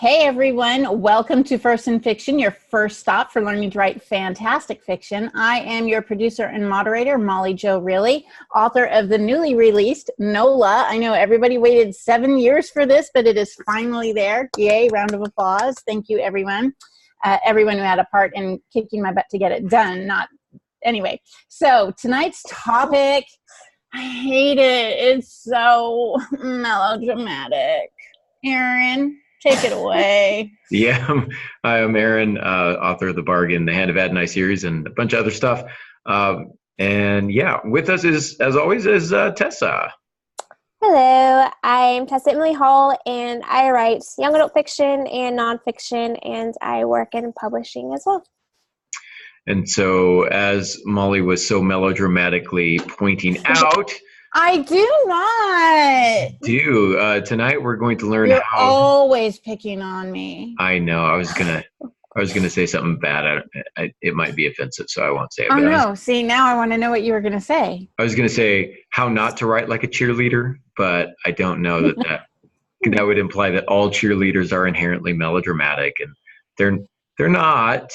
Hey everyone, welcome to First in Fiction, your first stop for learning to write fantastic fiction. I am your producer and moderator, Molly Jo Riley, author of the newly released NOLA. I know everybody waited 7 years for this, but it is finally there. Yay, round of applause. Thank you everyone. Everyone who had a part in kicking my butt to get it done. Anyway, so tonight's topic, I hate it. It's so melodramatic. Aaron, take it away. Yeah, I'm Aaron, author of The Bargain, The Hand of Adonai series, and a bunch of other stuff. And yeah, with us as always, is Tessa. Hello, I'm Tessa Emily Hall, and I write young adult fiction and nonfiction, and I work in publishing as well. And so, as Molly was so melodramatically pointing out, I do not. Tonight we're going to learn You're how. always picking on me. I know. I was gonna say something bad. It might be offensive, so I won't say it. Oh no! See, now I want to know what you were gonna say. I was gonna say how not to write like a cheerleader, but I don't know that would imply that all cheerleaders are inherently melodramatic, and they're not.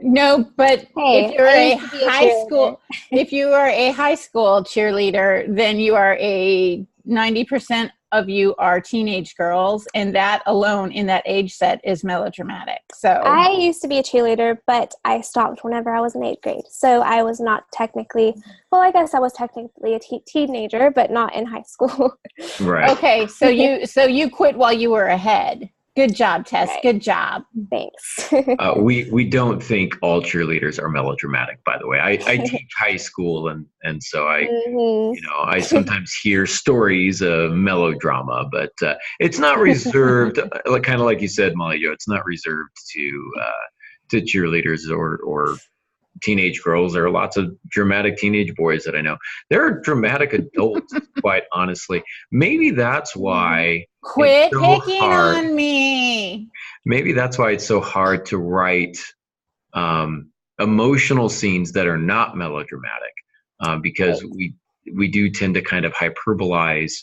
No, but Hey, if you're I a used to be a high school, cheerleader. if you are a high school cheerleader, then you are 90% of you are teenage girls, and that alone in that age set is melodramatic. So I used to be a cheerleader, but I stopped whenever I was in 8th grade. So I was not technically, well, I guess I was technically a teenager, but not in high school. Right. Okay, so you quit while you were ahead. Good job, Tess. Right. Good job. Thanks. We don't think all cheerleaders are melodramatic, by the way. I teach high school, and so I sometimes hear stories of melodrama, but it's not reserved, kind of like you said, Molly Jo, it's not reserved to cheerleaders or teenage girls. There are lots of dramatic teenage boys that I know. There are dramatic adults, quite honestly. Maybe that's why Quit it's so picking hard. on me. Maybe that's why it's so hard to write emotional scenes that are not melodramatic, because we do tend to kind of hyperbolize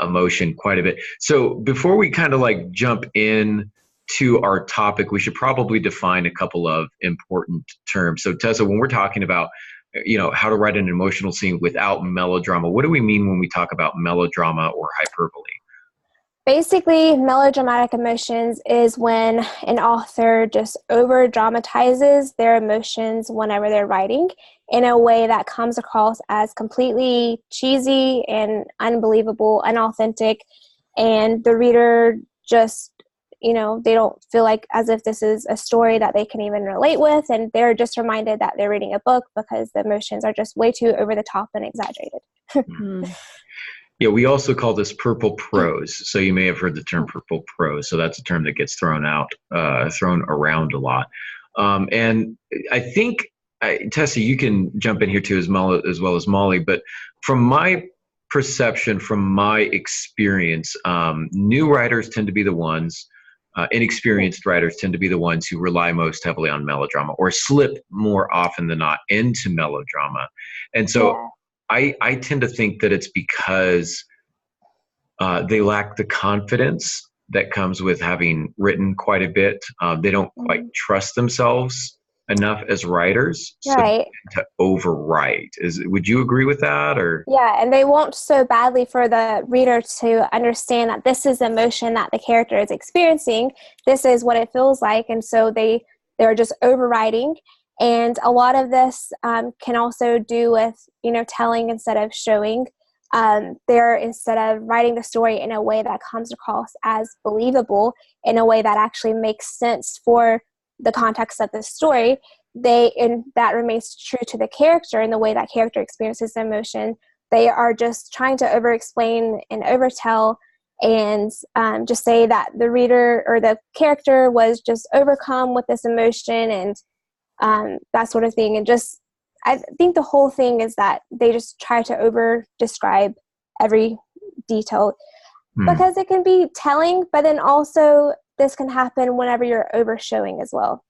emotion quite a bit. So before we kind of like jump in to our topic, we should probably define a couple of important terms. So Tessa, when we're talking about how to write an emotional scene without melodrama, what do we mean when we talk about melodrama or hyperbole? Basically, melodramatic emotions is when an author just over dramatizes their emotions whenever they're writing in a way that comes across as completely cheesy and unbelievable, unauthentic, and the reader just, they don't feel like as if this is a story that they can even relate with, and they're just reminded that they're reading a book because the emotions are just way too over the top and exaggerated. Yeah, we also call this purple prose. So you may have heard the term purple prose. So that's a term that gets thrown around a lot. And I think, Tessa, you can jump in here too as well as Molly. But from my perception, from my experience, new writers tend to be the ones, inexperienced writers tend to be the ones who rely most heavily on melodrama or slip more often than not into melodrama. And so Yeah. I tend to think that it's because they lack the confidence that comes with having written quite a bit. They don't quite trust themselves enough as writers, so Right. to overwrite. Would you agree with that? Or Yeah, and they want so badly for the reader to understand that this is the emotion that the character is experiencing. This is what it feels like, and so they're just overwriting. And a lot of this can also do with, telling instead of showing. Instead of writing the story in a way that comes across as believable, in a way that actually makes sense for the context of the story, and that remains true to the character and the way that character experiences the emotion. They are just trying to over-explain and over-tell and just say that the reader or the character was just overcome with this emotion and that sort of thing. And just, I think the whole thing is that they just try to over describe every detail because it can be telling, but then also this can happen whenever you're over showing as well.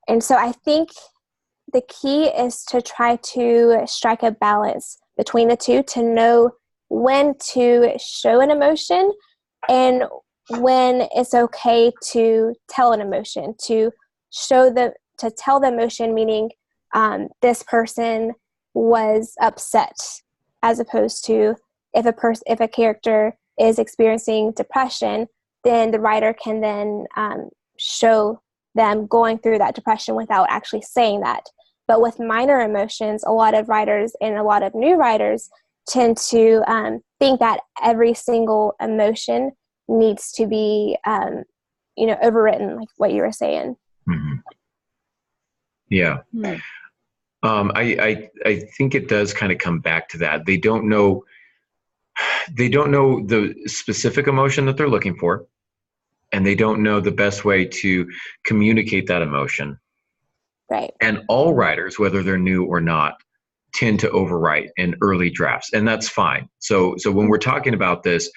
And so I think the key is to try to strike a balance between the two, to know when to show an emotion and when it's okay to tell an emotion, to tell the emotion, meaning this person was upset, as opposed to if a character is experiencing depression, then the writer can then show them going through that depression without actually saying that. But with minor emotions, a lot of writers and a lot of new writers tend to think that every single emotion needs to be, overwritten, like what you were saying. Mm-hmm. Yeah. Mm. I think it does kind of come back to that. They don't know the specific emotion that they're looking for, and they don't know the best way to communicate that emotion. Right. And all writers, whether they're new or not, tend to overwrite in early drafts, and that's fine. So when we're talking about this,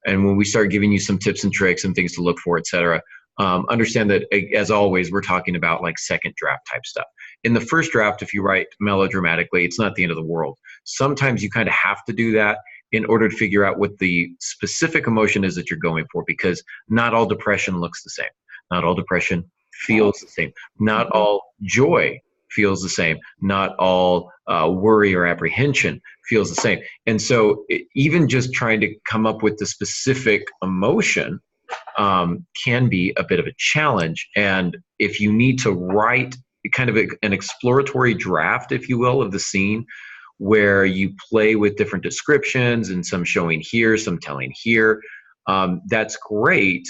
and when we start giving you some tips and tricks and things to look for, etc., understand that, as always, we're talking about like second draft type stuff. In the first draft, if you write melodramatically, it's not the end of the world. Sometimes you kind of have to do that in order to figure out what the specific emotion is that you're going for, because not all depression looks the same. Not all depression feels the same. Not all joy feels the same. Not all worry or apprehension feels the same. And so even just trying to come up with the specific emotion can be a bit of a challenge. And if you need to write kind of an exploratory draft, if you will, of the scene, where you play with different descriptions and some showing here, some telling here, that's great.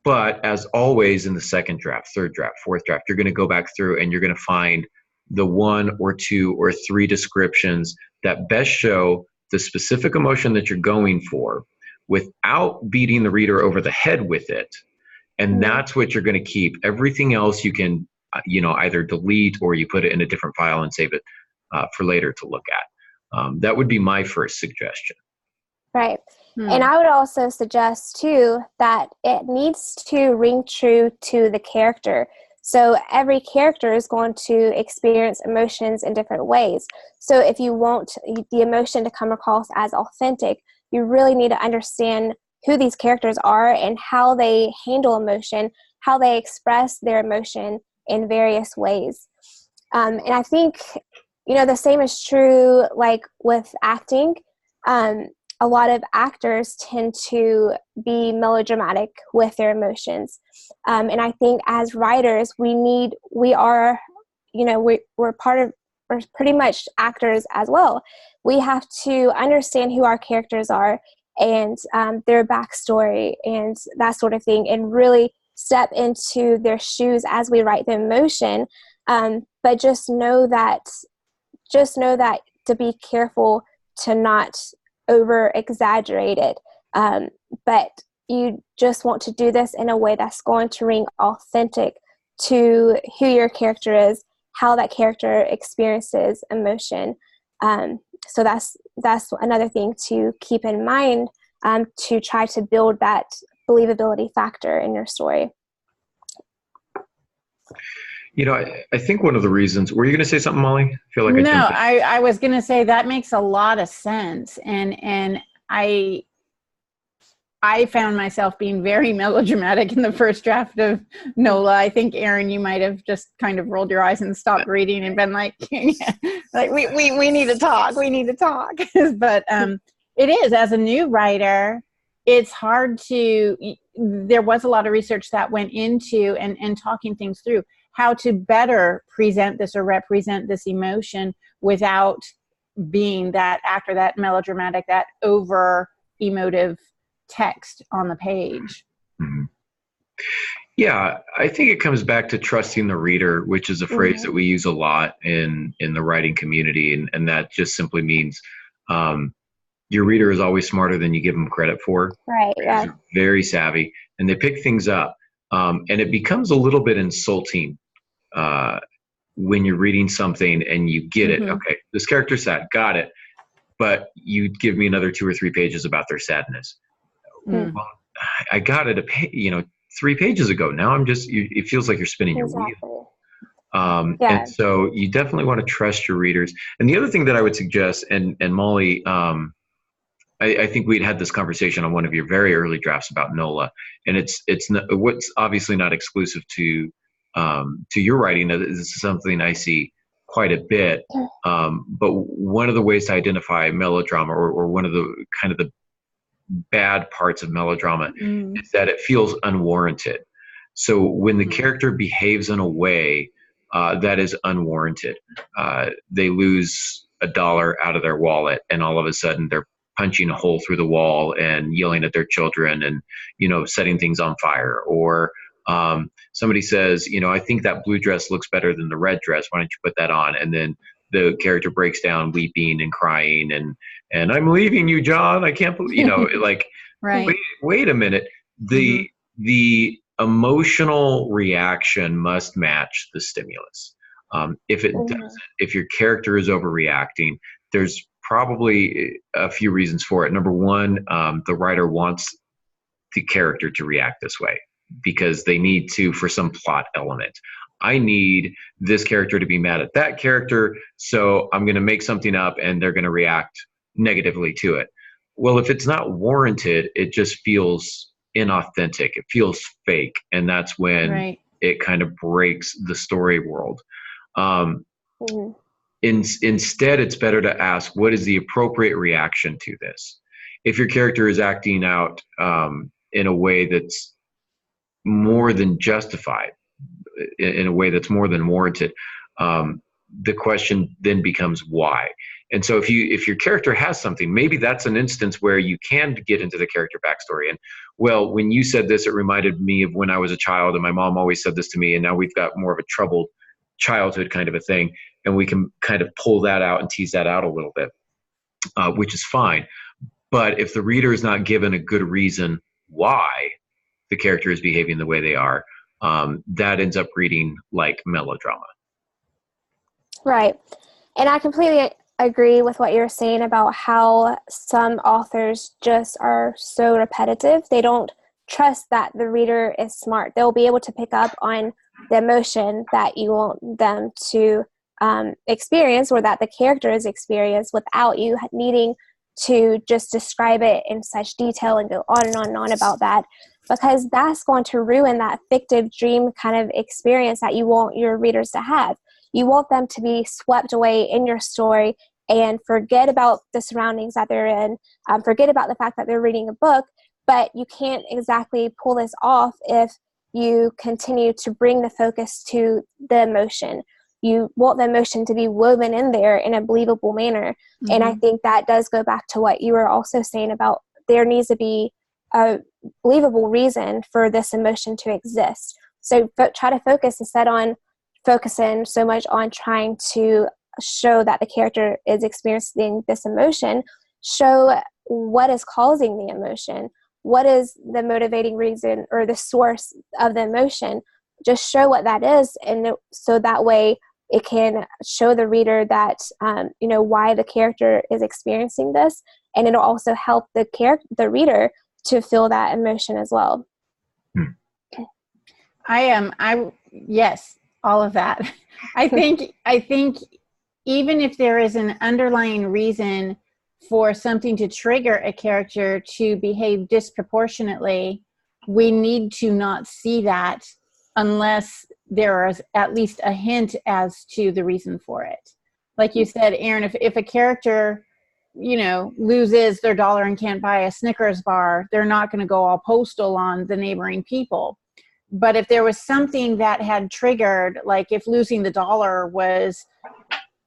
But as always, in the second draft, third draft, fourth draft, you're going to go back through and you're going to find the 1 or 2 or 3 descriptions that best show the specific emotion that you're going for without beating the reader over the head with it. And that's what you're going to keep. Everything else you can, either delete or you put it in a different file and save it for later to look at. That would be my first suggestion. Right. And I would also suggest, too, that it needs to ring true to the character. So every character is going to experience emotions in different ways. So if you want the emotion to come across as authentic, you really need to understand who these characters are and how they handle emotion, how they express their emotion in various ways. And I think, the same is true like with acting. A lot of actors tend to be melodramatic with their emotions. And I think as writers, we're pretty much actors as well. We have to understand who our characters are and their backstory and that sort of thing, and really step into their shoes as we write the emotion. But just know that to be careful to not over exaggerate it. But you just want to do this in a way that's going to ring authentic to who your character is, how that character experiences emotion. So that's another thing to keep in mind, to try to build that believability factor in your story. I think one of the reasons, were you going to say something, Molly? I feel like No, I was going to say that makes a lot of sense. And I found myself being very melodramatic in the first draft of NOLA. I think, Aaron, you might have just kind of rolled your eyes and stopped reading and been like, like we need to talk. We need to talk. But it is, as a new writer, it's hard to, there was a lot of research that went into and talking things through how to better present this or represent this emotion without being that actor, that melodramatic, that over emotive text on the page. Mm-hmm. Yeah, I think it comes back to trusting the reader, which is a phrase that we use a lot in the writing community. And that just simply means your reader is always smarter than you give them credit for. Right, yeah. They're very savvy, and they pick things up. And it becomes a little bit insulting when you're reading something and you get it. Okay, this character's sad, got it. But you give me another 2 or 3 pages about their sadness. Well, I got it 3 pages ago. Now I'm just, it feels like you're spinning your wheel. And so you definitely want to trust your readers. And the other thing that I would suggest, and Molly, I think we'd had this conversation on one of your very early drafts about NOLA, and it's not, what's obviously not exclusive to your writing. This is something I see quite a bit. But one of the ways to identify melodrama, or one of the kind of the bad parts of melodrama, is that it feels unwarranted. So when the character behaves in a way that is unwarranted, they lose $1 out of their wallet, and all of a sudden they're punching a hole through the wall and yelling at their children, and setting things on fire. Or somebody says, I think that blue dress looks better than the red dress. Why don't you put that on? And then the character breaks down weeping and crying, and I'm leaving you, John. I can't believe, like, right. Wait a minute. The emotional reaction must match the stimulus. If it doesn't, if your character is overreacting, there's probably a few reasons for it. Number one, the writer wants the character to react this way because they need to, for some plot element. I need this character to be mad at that character, so I'm going to make something up and they're going to react negatively to it. Well, if it's not warranted, it just feels inauthentic. It feels fake. And that's when it kind of breaks the story world. Instead, it's better to ask, what is the appropriate reaction to this? If your character is acting out in a way that's more than justified, in a way that's more than warranted, the question then becomes why. And so if your character has something, maybe that's an instance where you can get into the character backstory. And, well, when you said this, it reminded me of when I was a child, and my mom always said this to me, and now we've got more of a troubled childhood kind of a thing, and we can kind of pull that out and tease that out a little bit, which is fine. But if the reader is not given a good reason why the character is behaving the way they are, that ends up reading like melodrama. Right. And I completely agree with what you're saying about how some authors just are so repetitive. They don't trust that the reader is smart. They'll be able to pick up on the emotion that you want them to experience, or that the character is experienced, without you needing to just describe it in such detail and go on and on and on about that, because that's going to ruin that fictive dream kind of experience that you want your readers to have. You want them to be swept away in your story and forget about the surroundings that they're in, forget about the fact that they're reading a book, but you can't exactly pull this off if you continue to bring the focus to the emotion. You want the emotion to be woven in there in a believable manner. And I think that does go back to what you were also saying about there needs to be a believable reason for this emotion to exist. So try to focus instead on focusing so much on trying to show that the character is experiencing this emotion. Show what is causing the emotion. What is the motivating reason or the source of the emotion? Just show what that is, and so that way it can show the reader that why the character is experiencing this, and it'll also help the reader to feel that emotion as well. Yes, all of that. I think even if there is an underlying reason for something to trigger a character to behave disproportionately, we need to not see that unless there is at least a hint as to the reason for it. Like you said, Aaron, if a character, loses their dollar and can't buy a Snickers bar, they're not going to go all postal on the neighboring people. But if there was something that had triggered, like if losing the dollar was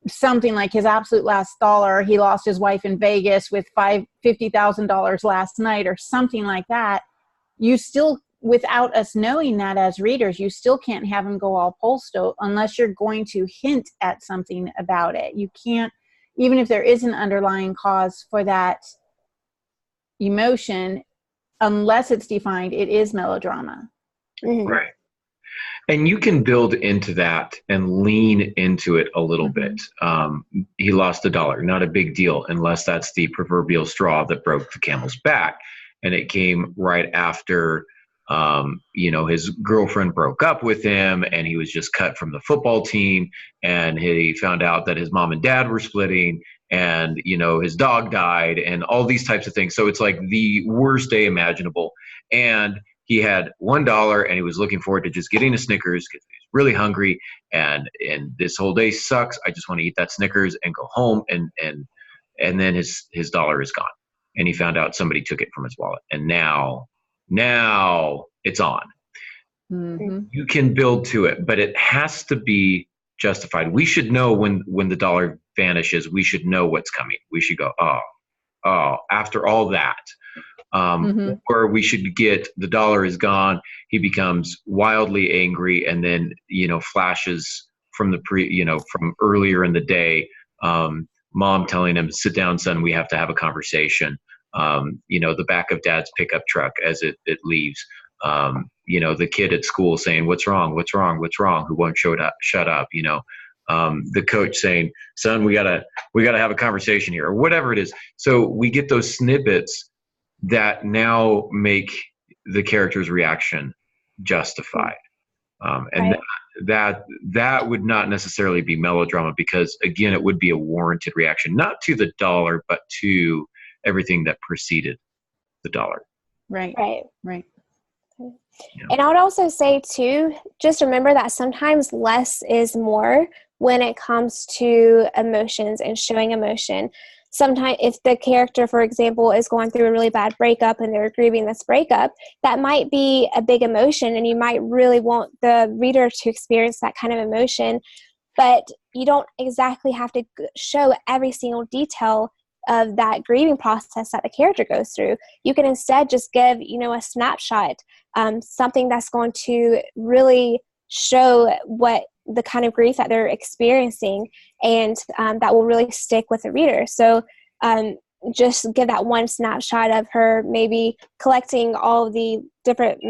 something like his absolute last dollar, he lost his wife in Vegas with $50,000 last night or something like that, you still, without us knowing that as readers, you still can't have him go all postal unless you're going to hint at something about it. You can't, even if there is an underlying cause for that emotion, unless it's defined, it is melodrama. Right. And you can build into that and lean into it a little bit. He lost $1, not a big deal, unless that's the proverbial straw that broke the camel's back. And it came right after, his girlfriend broke up with him, and he was just cut from the football team, and he found out that his mom and dad were splitting, and his dog died and all these types of things. So it's like the worst day imaginable. And he had $1 and he was looking forward to just getting a Snickers because he's really hungry, and this whole day sucks. I just want to eat that Snickers and go home. And then his dollar is gone, and he found out somebody took it from his wallet, and now it's on. Mm-hmm. You can build to it, but it has to be justified. We should know when the dollar vanishes. We should know what's coming. We should go, oh, after all that. Or we should get the dollar is gone. He becomes wildly angry, and then flashes from from earlier in the day. Mom telling him, "Sit down, son. We have to have a conversation." The back of Dad's pickup truck as it leaves. The kid at school saying, "What's wrong? What's wrong? What's wrong?" Who won't shut up. The coach saying, "Son, we gotta have a conversation here," or whatever it is. So we get those snippets that now make the character's reaction justified. And Right. that would not necessarily be melodrama, because again, it would be a warranted reaction, not to the dollar, but to everything that preceded the dollar. Right. And I would also say too, just remember that sometimes less is more when it comes to emotions and showing emotion. Sometimes if the character, for example, is going through a really bad breakup and they're grieving this breakup, that might be a big emotion, and you might really want the reader to experience that kind of emotion, but you don't exactly have to show every single detail of that grieving process that the character goes through. You can instead just give, a snapshot, something that's going to really show what the kind of grief that they're experiencing, and that will really stick with the reader. So just give that one snapshot of her maybe collecting all of the different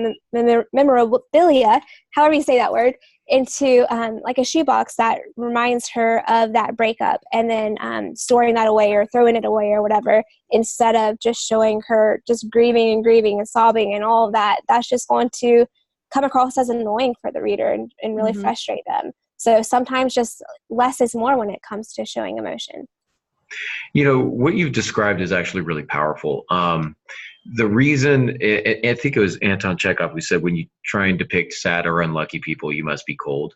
memorabilia, however you say that word, into like a shoebox that reminds her of that breakup, and then storing that away or throwing it away or whatever, instead of just showing her just grieving and sobbing and all of that. That's just going to come across as annoying for the reader and really frustrate them. So sometimes just less is more when it comes to showing emotion. What you've described is actually really powerful. The reason, I think it was Anton Chekhov who said, when you try and depict sad or unlucky people, you must be cold.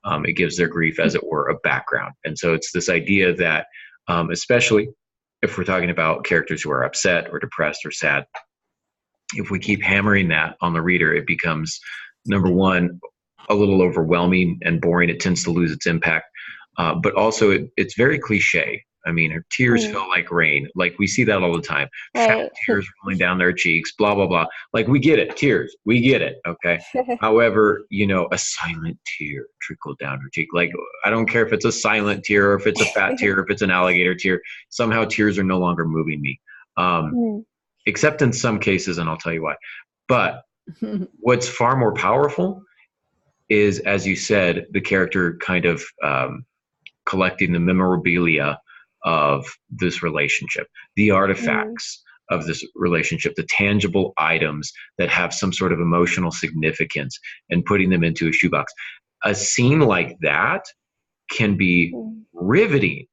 It gives their grief, as it were, a background. And so it's this idea that, especially if we're talking about characters who are upset or depressed or sad, if we keep hammering that on the reader, it becomes, number one, a little overwhelming and boring. It tends to lose its impact. But also it's very cliche. I mean, her tears feel like rain. Like, we see that all the time. Fat tears rolling down their cheeks, blah, blah, blah. Like, we get it. Tears. We get it. Okay. However, a silent tear trickled down her cheek. Like, I don't care if it's a silent tear or if it's a fat tear, or if it's an alligator tear. Somehow tears are no longer moving me. Except in some cases, and I'll tell you why. But what's far more powerful is, as you said, the character kind of collecting the memorabilia of this relationship, the artifacts of this relationship, the tangible items that have some sort of emotional significance, and putting them into a shoebox. A scene like that can be riveting.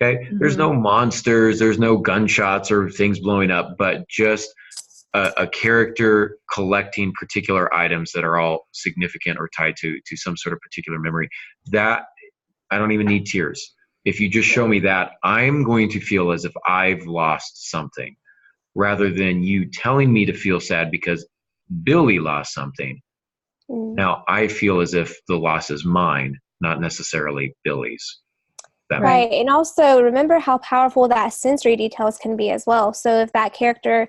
Okay. There's no monsters, there's no gunshots or things blowing up, but just a character collecting particular items that are all significant or tied to some sort of particular memory. That, I don't even need tears. If you just show me that, I'm going to feel as if I've lost something, rather than you telling me to feel sad because Billy lost something. Now I feel as if the loss is mine, not necessarily Billy's. Right. And also remember how powerful that sensory details can be as well. So if that character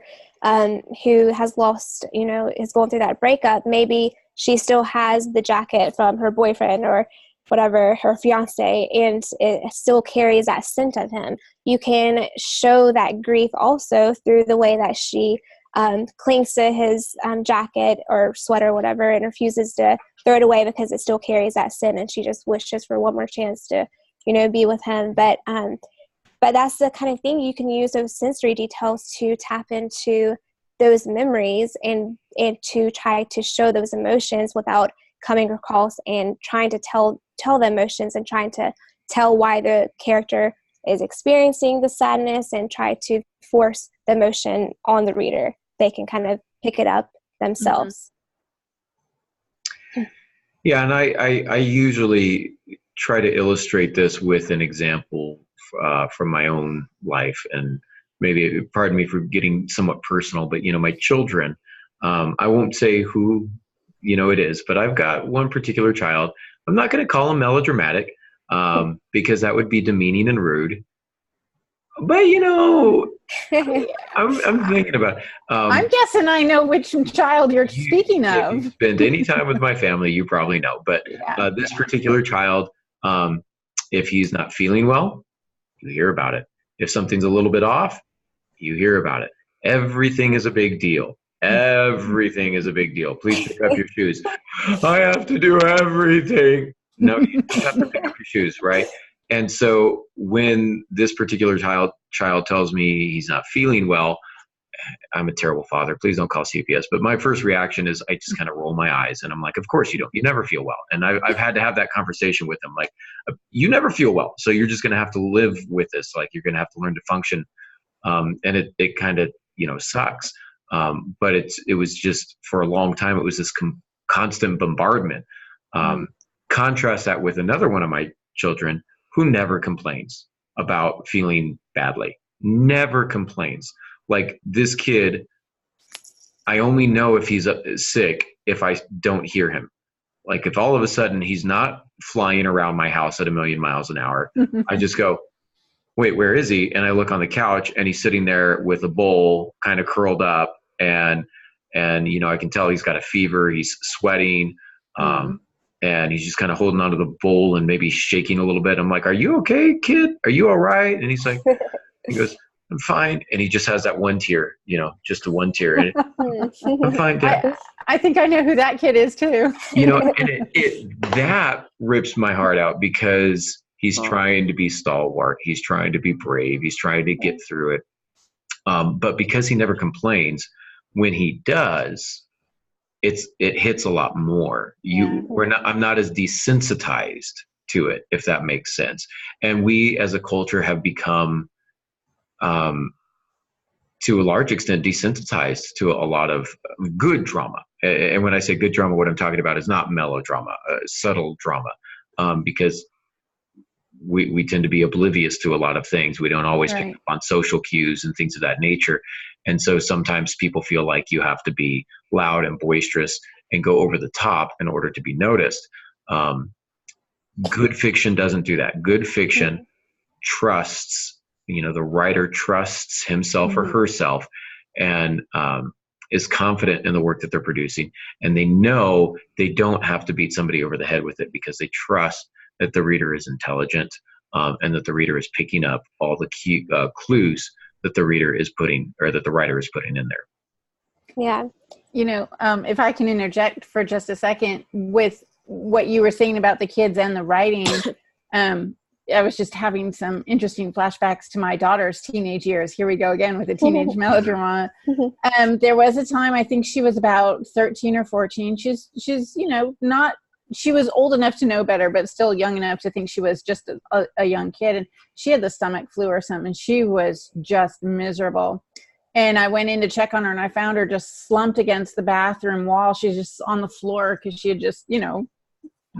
who has lost, is going through that breakup, maybe she still has the jacket from her boyfriend or whatever, her fiance, and it still carries that scent of him. You can show that grief also through the way that she clings to his jacket or sweater or whatever, and refuses to throw it away because it still carries that scent, and she just wishes for one more chance to be with him. But that's the kind of thing you can use those sensory details to tap into those memories and to try to show those emotions without coming across and trying to tell the emotions and trying to tell why the character is experiencing the sadness and try to force the emotion on the reader. They can kind of pick it up themselves. Yeah, and I usually try to illustrate this with an example from my own life, and maybe, pardon me for getting somewhat personal, but my children, I won't say who it is, but I've got one particular child. I'm not going to call him melodramatic because that would be demeaning and rude. But I'm thinking about. I'm guessing I know which child you're speaking of. If you spend any time with my family, you probably know. But this particular child, if he's not feeling well, you hear about it. If something's a little bit off, you hear about it. Everything is a big deal. Everything is a big deal. Please pick up your shoes. I have to do everything. No, you don't have to pick up your shoes, right? And so when this particular child tells me he's not feeling well, I'm a terrible father. Please don't call CPS. But my first reaction is I just kind of roll my eyes and I'm like, of course you don't. You never feel well. And I've had to have that conversation with them. Like, you never feel well. So you're just going to have to live with this. Like, you're going to have to learn to function. And it kind of, sucks. But it was just, for a long time, it was this constant bombardment. Contrast that with another one of my children who never complains about feeling badly. Never complains. Like, this kid, I only know if he's sick if I don't hear him. Like, if all of a sudden he's not flying around my house at 1,000,000 miles an hour, I just go, wait, where is he? And I look on the couch and he's sitting there with a bowl kind of curled up, and I can tell he's got a fever, he's sweating, and he's just kind of holding onto the bowl and maybe shaking a little bit. I'm like, are you okay, kid? Are you all right? And he's like, he goes, I'm fine. And he just has that one tear, just the one tear. And I'm fine, Dad. I think I know who that kid is too. And that rips my heart out because he's trying to be stalwart. He's trying to be brave. He's trying to get through it. But because he never complains, when he does, it hits a lot more. I'm not as desensitized to it, if that makes sense. And we as a culture have become, to a large extent, desensitized to a lot of good drama. And when I say good drama, what I'm talking about is not melodrama, subtle drama, because we tend to be oblivious to a lot of things. We don't always pick up on social cues and things of that nature. And so sometimes people feel like you have to be loud and boisterous and go over the top in order to be noticed. Good fiction doesn't do that. Good fiction trusts, the writer trusts himself or herself, and is confident in the work that they're producing. And they know they don't have to beat somebody over the head with it because they trust that the reader is intelligent, and that the reader is picking up all the key clues that the reader is putting, or that the writer is putting in there. Yeah. If I can interject for just a second with what you were saying about the kids and the writing, I was just having some interesting flashbacks to my daughter's teenage years. Here we go again with the teenage melodrama. There was a time, I think she was about 13 or 14. She's she was old enough to know better, but still young enough to think she was just a young kid. And she had the stomach flu or something. She was just miserable. And I went in to check on her, and I found her just slumped against the bathroom wall. She's just on the floor because she had just,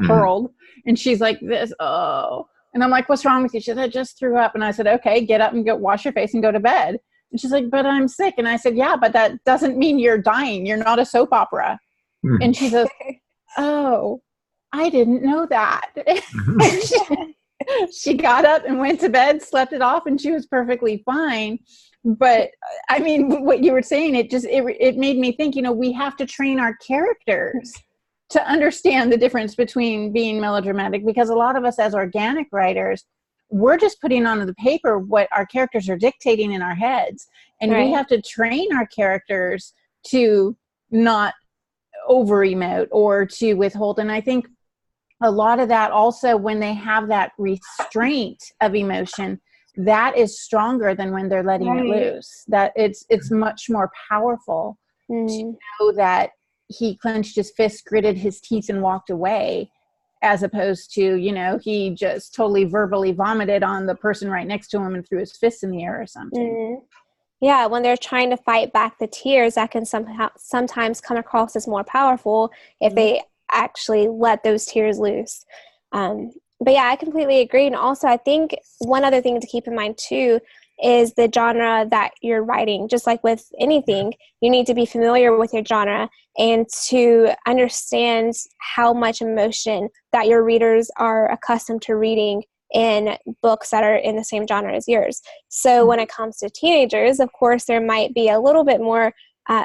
hurled. And she's like this, oh. And I'm like, what's wrong with you? She said, I just threw up. And I said, okay, get up and go wash your face and go to bed. And she's like, but I'm sick. And I said, yeah, but that doesn't mean you're dying. You're not a soap opera. And she says, oh, I didn't know that. She got up and went to bed, slept it off, and she was perfectly fine. But I mean, what you were saying, it made me think, we have to train our characters to understand the difference between being melodramatic, because a lot of us as organic writers, we're just putting on the paper what our characters are dictating in our heads. And we have to train our characters to not over-emote or to withhold. And I think a lot of that also, when they have that restraint of emotion, that is stronger than when they're letting it loose. That it's much more powerful to know that he clenched his fist, gritted his teeth, and walked away, as opposed to, he just totally verbally vomited on the person right next to him and threw his fists in the air or something. Yeah, when they're trying to fight back the tears, that can sometimes come across as more powerful if they actually let those tears loose. But yeah, I completely agree. And also, I think one other thing to keep in mind too is the genre that you're writing. Just like with anything, you need to be familiar with your genre and to understand how much emotion that your readers are accustomed to reading in books that are in the same genre as yours. So when it comes to teenagers, of course, there might be a little bit more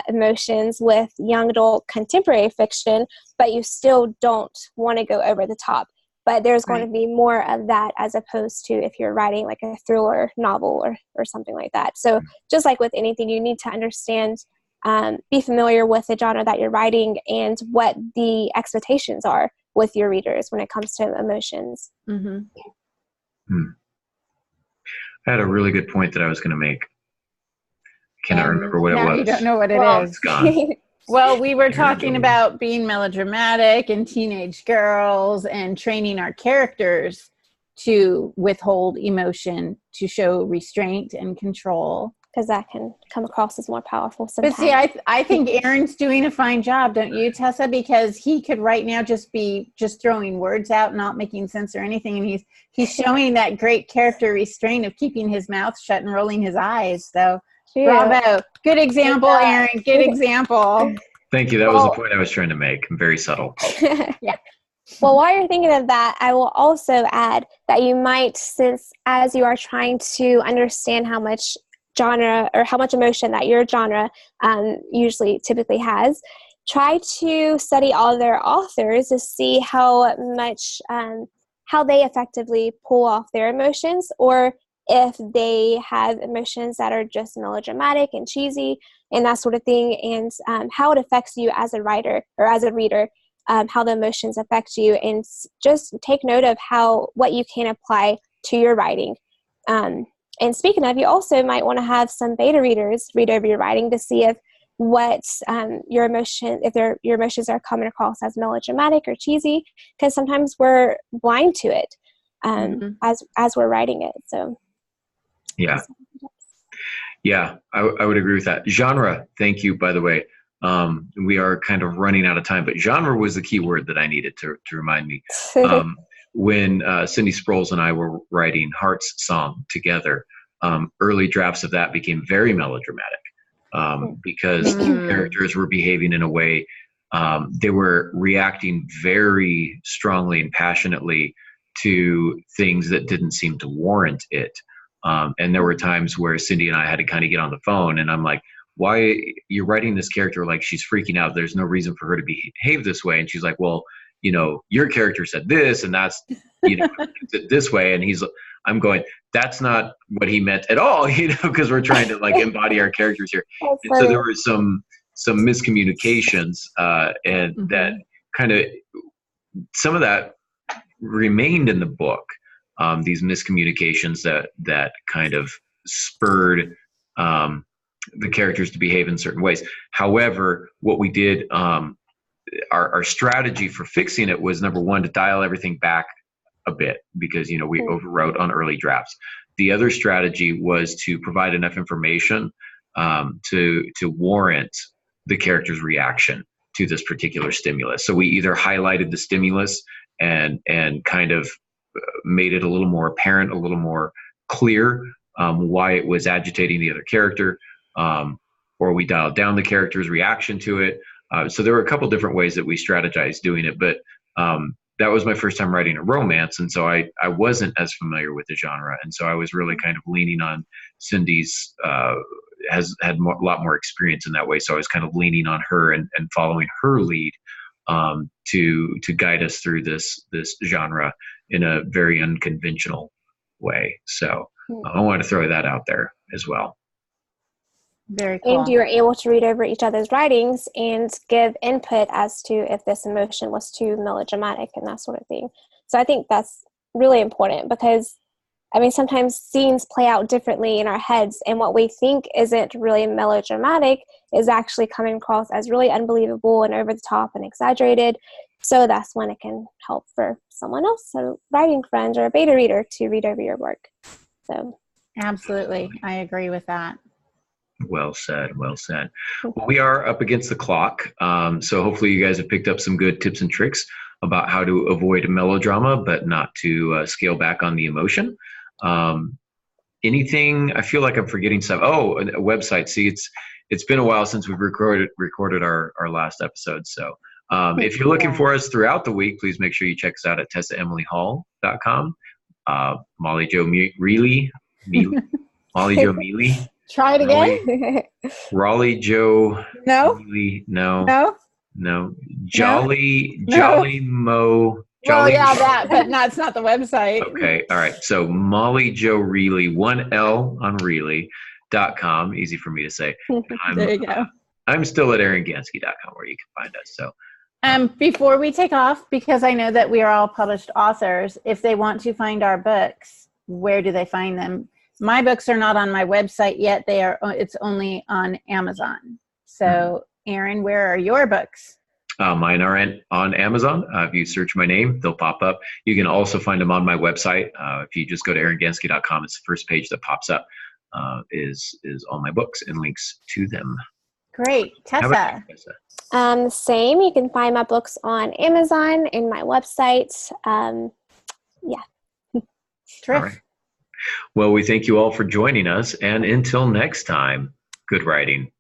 emotions with young adult contemporary fiction, but you still don't want to go over the top. But there's going to be more of that as opposed to if you're writing like a thriller novel or something like that. So just like with anything, you need to understand, be familiar with the genre that you're writing and what the expectations are with your readers when it comes to emotions. I had a really good point that I was going to make. I cannot remember what it was. Now you don't know what it is. It's gone. Well, we were talking about being melodramatic and teenage girls and training our characters to withhold emotion, to show restraint and control. Because that can come across as more powerful sometimes. But see, I think Aaron's doing a fine job, don't you, Tessa? Because he could right now just be throwing words out, not making sense or anything. And he's showing that great character restraint of keeping his mouth shut and rolling his eyes. So bravo. Good example, Aaron. Good example. Thank you. That was the point I was trying to make. I'm very subtle. Yeah. Well, while you're thinking of that, I will also add that you might, since as you are trying to understand how much genre or how much emotion that your genre typically has, try to study all their authors to see how much how they effectively pull off their emotions, or if they have emotions that are just melodramatic and cheesy and that sort of thing, and how it affects you as a writer or as a reader, how the emotions affect you, and just take note of what you can apply to your writing. And speaking of, you also might want to have some beta readers read over your writing to see if your emotions are coming across as melodramatic or cheesy, because sometimes we're blind to it as we're writing it. So yeah, I would agree with that. Genre, thank you, by the way. We are kind of running out of time, but genre was the key word that I needed to remind me. When Cindy Sproles and I were writing Heart's Song together, early drafts of that became very melodramatic because characters were behaving in a way, they were reacting very strongly and passionately to things that didn't seem to warrant it. And there were times where Cindy and I had to kind of get on the phone, and I'm like, why you're writing this character like she's freaking out? There's no reason for her to behave this way. And she's like, well, your character said this, and that's, this way. And I'm going, that's not what he meant at all, because we're trying to like embody our characters here. And so there were some miscommunications, and that kind of, some of that remained in the book. These miscommunications that kind of spurred the characters to behave in certain ways. However, what we did, our strategy for fixing it was, number one, to dial everything back a bit, because we overwrote on early drafts. The other strategy was to provide enough information to warrant the character's reaction to this particular stimulus. So we either highlighted the stimulus and kind of made it a little more apparent, a little more clear why it was agitating the other character, or we dialed down the character's reaction to it. So there were a couple different ways that we strategized doing it, but that was my first time writing a romance, and so I wasn't as familiar with the genre, and so I was really kind of leaning on Cindy's, has had a lot more experience in that way, so I was kind of leaning on her and following her lead to guide us through this genre in a very unconventional way. So I wanted to throw that out there as well. Very cool. And you were able to read over each other's writings and give input as to if this emotion was too melodramatic and that sort of thing. So I think that's really important, because I mean, sometimes scenes play out differently in our heads, and what we think isn't really melodramatic is actually coming across as really unbelievable and over the top and exaggerated. So that's when it can help for someone else, a writing friend or a beta reader, to read over your work. So absolutely, I agree with that. Well said. Well said. Well, we are up against the clock, so hopefully you guys have picked up some good tips and tricks about how to avoid melodrama, but not to scale back on the emotion. Anything? I feel like I'm forgetting stuff. Oh, a website. See, it's been a while since we've recorded our last episode. So if you're looking for us throughout the week, please make sure you check us out at TessaEmilyHall.com. Molly Jo Mealy. Molly Jo Mealy. Try it again. Raleigh Joe. No. Mealy, no. No. No. Jolly Mo. Well, yeah, that, but no, it's not the website. Okay, all right. So Molly Jo Reilly, 1L on Reilly.com. Easy for me to say. There you go. I'm still at aarongansky.com where you can find us. So before we take off, because I know that we are all published authors, if they want to find our books, where do they find them? My books are not on my website yet. It's only on Amazon. So Aaron, where are your books? Mine are on Amazon. If you search my name, they'll pop up. You can also find them on my website. If you just go to aarongansky.com, it's the first page that pops up, is all my books and links to them. Great. Tessa? Same. You can find my books on Amazon and my website. Yeah. Terrific. Right. Well, we thank you all for joining us. And until next time, good writing.